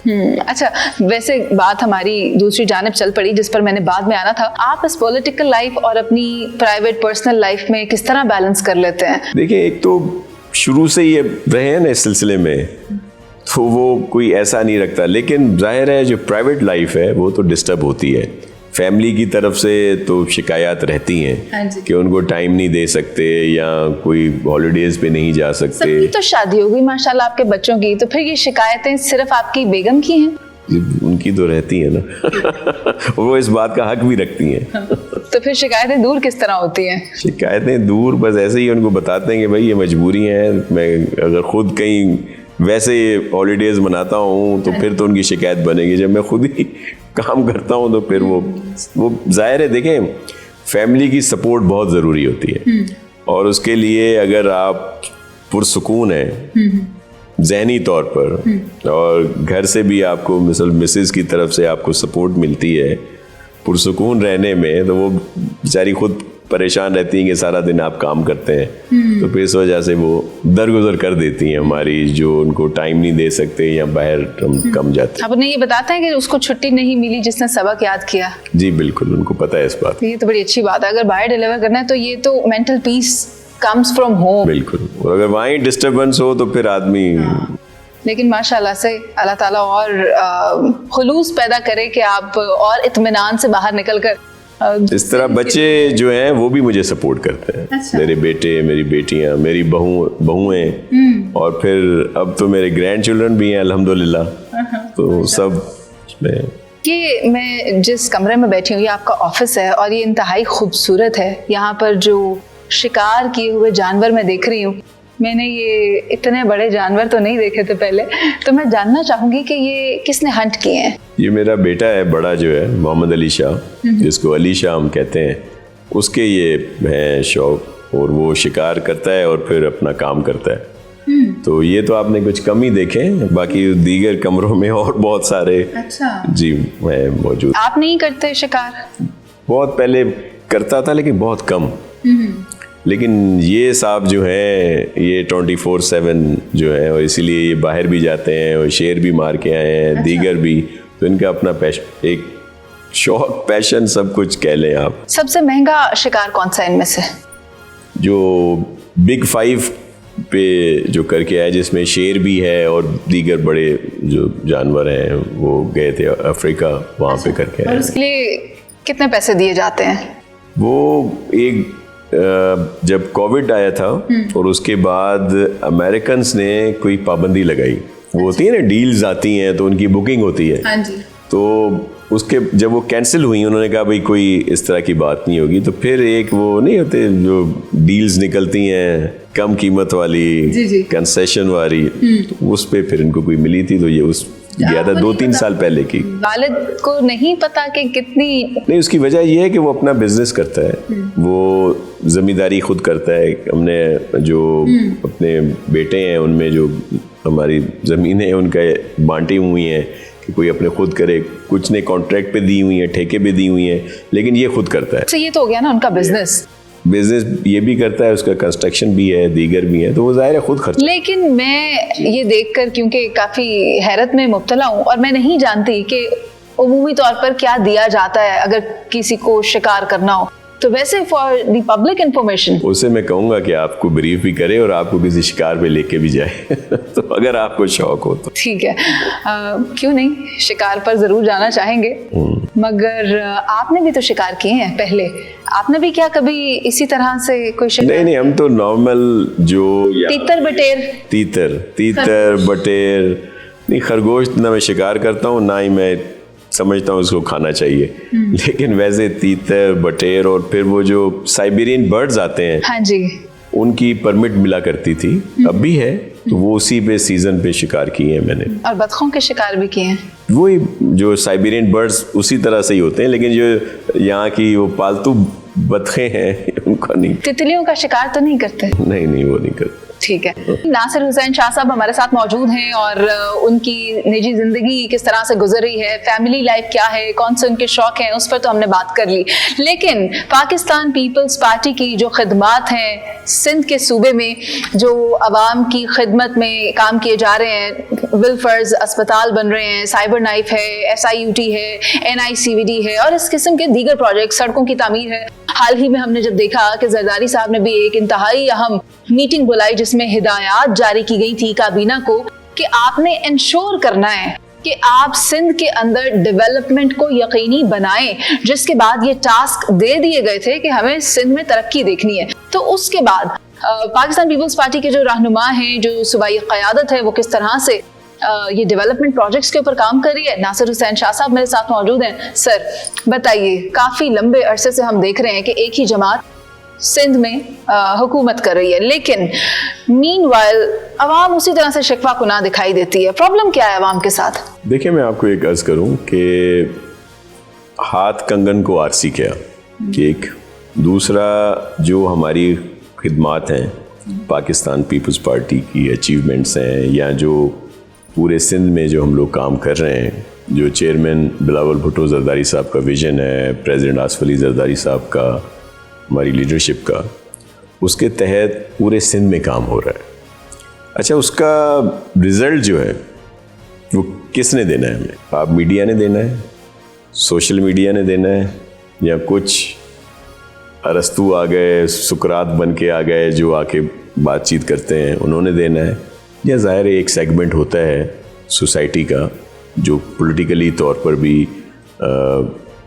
अच्छा, वैसे बात हमारी दूसरी जानिब चल पड़ी जिस पर मैंने बाद में आना था। आप इस पॉलिटिकल लाइफ और अपनी प्राइवेट पर्सनल लाइफ में किस तरह बैलेंस कर लेते हैं? देखिए, एक तो शुरू से ये रहे हैं ना इस सिलसिले में, तो वो कोई ऐसा नहीं रखता, लेकिन जाहिर है जो प्राइवेट लाइफ है वो तो डिस्टर्ब होती है। फैमिली की तरफ से तो शिकायत रहती हैं कि उनको टाइम नहीं दे सकते या कोई हॉलीडेज पे नहीं जा सकते। सबकी तो शादी हो गई माशाल्लाह आपके बच्चों की, तो फिर ये शिकायतें सिर्फ आपकी बेगम की हैं? उनकी तो रहती है ना वो इस बात का हक भी रखती हैं। तो फिर शिकायतें दूर किस तरह होती हैं? शिकायतें दूर बस ऐसे ही उनको बताते हैं कि भाई ये मजबूरी है, मैं अगर खुद कहीं वैसे हॉलीडेज मनाता हूँ तो फिर तो उनकी शिकायत बनेगी, जब मैं खुद ही काम करता हूँ तो फिर वो जाहिर है। देखें, फैमिली की सपोर्ट बहुत ज़रूरी होती है और उसके लिए अगर आप पुरसुकून हैं ज़हनी तौर पर और घर से भी आपको मिसेस की तरफ से आपको सपोर्ट मिलती है पुरसुकून रहने में, तो वो बेचारी खुद परेशान रहती हैं कि सारा दिन आप काम करते हैं, तो फिर इस वजह से वो दरगुजर कर देती हैं हमारी, जो उनको टाइम नहीं दे सकते या बाहर हम कम जाते हैं। आप उन्हें ये बताते हैं कि उसको छुट्टी नहीं मिली जिसने सबक याद किया? जी बिल्कुल, उनको पता है इस बात। ये तो बड़ी अच्छी बात है। अगर बाहर डिलीवर करना है तो ये तो mental peace comes from home. बिल्कुल, और अगर वहीं डिस्टर्बेंस हो तो फिर आदमी लेकिन माशाल्लाह से अल्लाह ताला और खुलूस पैदा करे कि आप और इत्मीनान से बाहर निकल कर इस तरह बच्चे जो हैं वो भी मुझे सपोर्ट करते हैं। अच्छा। मेरे बेटे, मेरी बेटियां, मेरी बहुएं और फिर अब तो मेरे ग्रैंड चिल्ड्रन भी हैं अल्हम्दुलिल्लाह। तो सब में कि मैं जिस कमरे में बैठी हूँ ये आपका ऑफिस है और ये इंतहाई खूबसूरत है। यहाँ पर जो शिकार किए हुए जानवर मैं देख रही हूँ, मैंने ये इतने बड़े जानवर तो नहीं देखे थे पहले, तो मैं जानना चाहूंगी कि ये किसने हंट किए हैं? ये मेरा बेटा है बड़ा जो है, मोहम्मद अली शाह, जिसको अली शाह हम कहते हैं, उसके ये है शौक और वो शिकार करता है और फिर अपना काम करता है। तो ये तो आपने कुछ कम ही देखे, बाकी दीगर कमरों में और बहुत सारे जी है मौजूद। आप नहीं करते शिकार? बहुत पहले करता था लेकिन बहुत कम। लेकिन ये साहब जो हैं ये 24/7 जो है, और इसीलिए ये बाहर भी जाते हैं और शेर भी मार के आए हैं। अच्छा। दीगर भी, तो इनका अपना पैशन, एक शौक, पैशन, सब कुछ कह लें आप। सबसे महंगा शिकार कौन सा इनमें से? जो बिग 5 पे जो करके आए, जिसमें शेर भी है और दीगर बड़े जो जानवर हैं, वो गए थे अफ्रीका, वहाँ पे करके आए। और उसके लिए कितने पैसे दिए जाते हैं? वो एक जब कोविड आया था और उसके बाद अमेरिकन्स ने कोई पाबंदी लगाई। वो होती है ना, डील्स आती हैं तो उनकी बुकिंग होती है। हाँ जी। तो उसके जब वो कैंसिल हुई, उन्होंने कहा भाई कोई इस तरह की बात नहीं होगी। तो फिर एक वो नहीं होते जो डील्स निकलती हैं कम कीमत वाली, कंसेशन वाली, तो उस पे फिर इनको कोई मिली थी, तो ये उस गया था 2-3 साल पहले की। वालिद को नहीं पता कि कितनी? नहीं, उसकी वजह ये है कि वो अपना बिजनेस करता है, वो जमींदारी खुद करता है। हमने जो अपने बेटे हैं उनमें जो हमारी ज़मीनें हैं उनका बांटी हुई हैं कि कोई अपने खुद करे, कुछ ने कॉन्ट्रैक्ट पे दी हुई हैं, ठेके पे दी हुई हैं, लेकिन ये खुद करता है। तो ये तो हो गया ना उनका बिजनेस ये भी करता है, उसका कंस्ट्रक्शन भी है, दीगर भी है, तो वो जाहिर है खुद खर्च। लेकिन मैं ये देखकर क्योंकि काफ़ी हैरत में मुब्तला हूँ और मैं नहीं जानती कि उमूमी तौर पर क्या दिया जाता है अगर किसी को शिकार करना हो, तो वैसे फॉर द पब्लिक इंफॉर्मेशन उसे मैं कहूँगा कि आपको ब्रीफ भी करे और आपको किसी शिकार पे लेके भी जाए तो अगर आपको शौक हो तो ठीक है। क्यों नहीं, शिकार पर ज़रूर जाना चाहेंगे। मगर आपने भी तो शिकार किए हैं पहले, आपने भी क्या कभी इसी तरह से कोई शिकार? नहीं, हम तो नॉर्मल जो तीतर बटेर नहीं, खरगोश ना मैं शिकार करता हूँ, ना ही मैं समझता हूँ उसको खाना चाहिए। लेकिन वैसे तीतर, बटेर और फिर वो जो साइबेरियन बर्ड्स आते हैं, हाँ जी, उनकी परमिट मिला करती थी, अब भी है, तो वो उसी पे सीजन पे शिकार किए हैं मैंने। और बतखों के शिकार भी किए हैं? वही जो साइबेरियन बर्ड्स उसी तरह से ही होते हैं, लेकिन जो यहाँ की वो पालतू बतखें हैं उनका नहीं। तितलियों का शिकार तो नहीं करते? नहीं, वो नहीं करते। ठीक है। नासिर हुसैन शाह साहब हमारे साथ मौजूद हैं और उनकी निजी जिंदगी किस तरह से गुजर रही है, फैमिली लाइफ क्या है, कौन से उनके शौक हैं, उस पर तो हमने बात कर ली। लेकिन पाकिस्तान पीपल्स पार्टी की जो खिदमात हैं सिंध के सूबे में, जो आवाम की खिदमत में काम किए जा रहे हैं, विलफर्स अस्पताल बन रहे हैं, साइबर नाइफ है, SIUT है, NICVD है और इस किस्म के दीगर प्रोजेक्ट, सड़कों की तामीर है। हाल ही में हमने जब देखा कि जरदारी साहब ने भी एक इंतहाई अहम मीटिंग बुलाई जिसमें हिदायत जारी की गई थी काबीना को कि आपने इंश्योर करना है कि आप सिंध के अंदर डेवलपमेंट को यकीनी बनाएं, जिसके बाद ये टास्क दे दिए गए थे कि हमें सिंध में तरक्की देखनी है। तो उसके बाद पाकिस्तान पीपल्स पार्टी के जो रहनुमा हैं, जो सूबाई क़यादत है, वो किस तरह से ये डेवलपमेंट प्रोजेक्ट्स के ऊपर काम कर रही है। नासिर हुसैन शाह साहब मेरे साथ मौजूद हैं। सर बताइए, काफ़ी लंबे अरसे से हम देख रहे हैं कि एक ही जमात सिंध में हुकूमत कर रही है, लेकिन मीनवाइल अवाम उसी तरह से शिकवा को ना दिखाई देती है। प्रॉब्लम क्या है अवाम के साथ? देखिए, मैं आपको एक अर्ज करूं कि हाथ कंगन को आरसी क्या, कि एक दूसरा जो हमारी खिदमात हैं, पाकिस्तान पीपल्स पार्टी की अचीवमेंट्स हैं, या जो पूरे सिंध में जो हम लोग काम कर रहे हैं, जो चेयरमैन बिलावल भुट्टो जरदारी साहब का विज़न है, प्रेसिडेंट आसफ अली जरदारी साहब का, हमारी लीडरशिप का, उसके तहत पूरे सिंध में काम हो रहा है। अच्छा, उसका रिज़ल्ट जो है वो किसने देना है हमें? आप मीडिया ने देना है, सोशल मीडिया ने देना है, या कुछ अरस्तू आ गए, सुकरात बन के आ गए जो आके बातचीत करते हैं, उन्होंने देना है? या ज़ाहिर एक सेगमेंट होता है सोसाइटी का जो पॉलिटिकली तौर पर भी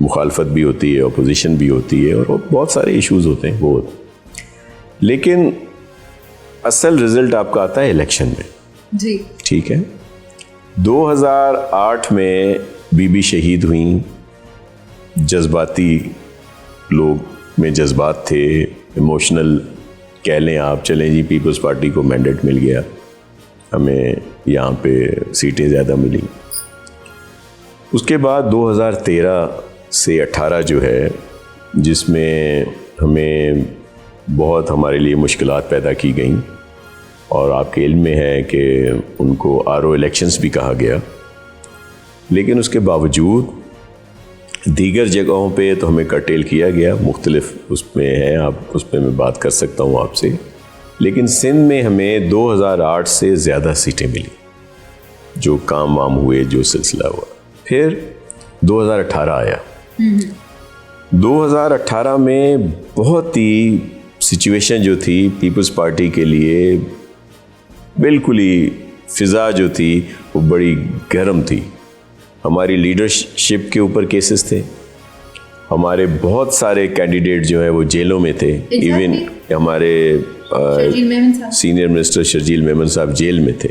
मुखालफत भी होती है, अपोजिशन भी होती है, और बहुत सारे इश्यूज़ होते हैं वो। लेकिन असल रिज़ल्ट आपका आता है इलेक्शन में जी, ठीक है। 2008 में बीबी शहीद हुई, जज्बाती लोग में जज्बात थे, इमोशनल कह लें आप, चलें जी, पीपल्स पार्टी को मैंडेट मिल गया, हमें यहाँ पे सीटें ज़्यादा मिली। उसके बाद 2013 से 18 जो है, जिसमें हमें बहुत हमारे लिए मुश्किलात पैदा की गई, और आपके इल्म में है कि उनको RO इलेक्शंस भी कहा गया, लेकिन उसके बावजूद दीगर जगहों पे तो हमें कर्टेल किया गया, मुख्तलिफ उसमें है, आप उस पर मैं बात कर सकता हूँ आपसे। लेकिन सिंध में हमें 2008 से ज़्यादा सीटें मिली, जो काम वाम हुए, जो सिलसिला हुआ। फिर 2018 आया। 2018 में बहुत ही सिचुएशन जो थी पीपल्स पार्टी के लिए, बिल्कुल ही फ़िज़ा जो थी वो बड़ी गर्म थी। हमारी लीडरशिप के ऊपर केसेस थे, हमारे बहुत सारे कैंडिडेट जो है वो जेलों में थे। इवन हमारे सीनियर मिनिस्टर शर्जील मेमन साहब जेल में थे।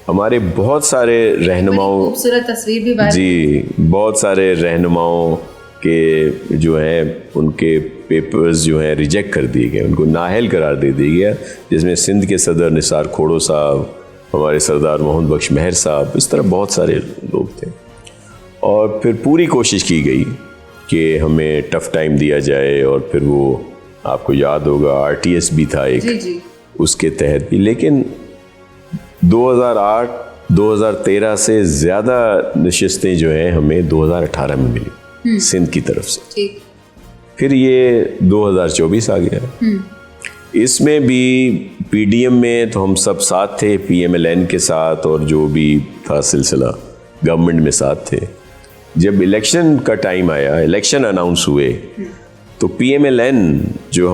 हमारे बहुत सारे रहनुमाओं, खूबसूरत तस्वीर भी जी, बहुत सारे रहनुमाओं के जो हैं उनके पेपर्स जो हैं रिजेक्ट कर दिए गए, उनको नाअहल करार दे दिया गया, जिसमें सिंध के सदर निसार खोड़ो साहब, हमारे सरदार मोहम्मद बख्श मेहर साहब, इस तरह बहुत सारे लोग थे। और फिर पूरी कोशिश की गई कि हमें टफ़ टाइम दिया जाए, और फिर वो आपको याद होगा RTS भी था एक, जी। उसके तहत भी। लेकिन 2008-2013 से ज़्यादा नशिस्तें जो हैं हमें 2018 में मिली सिंध की तरफ से। फिर ये 2024 आ गया। इसमें भी PDM में तो हम सब साथ थे, PMLN के साथ, और जो भी था सिलसिला गवर्नमेंट में साथ थे। जब इलेक्शन का टाइम आया, इलेक्शन अनाउंस हुए, तो PMLN जो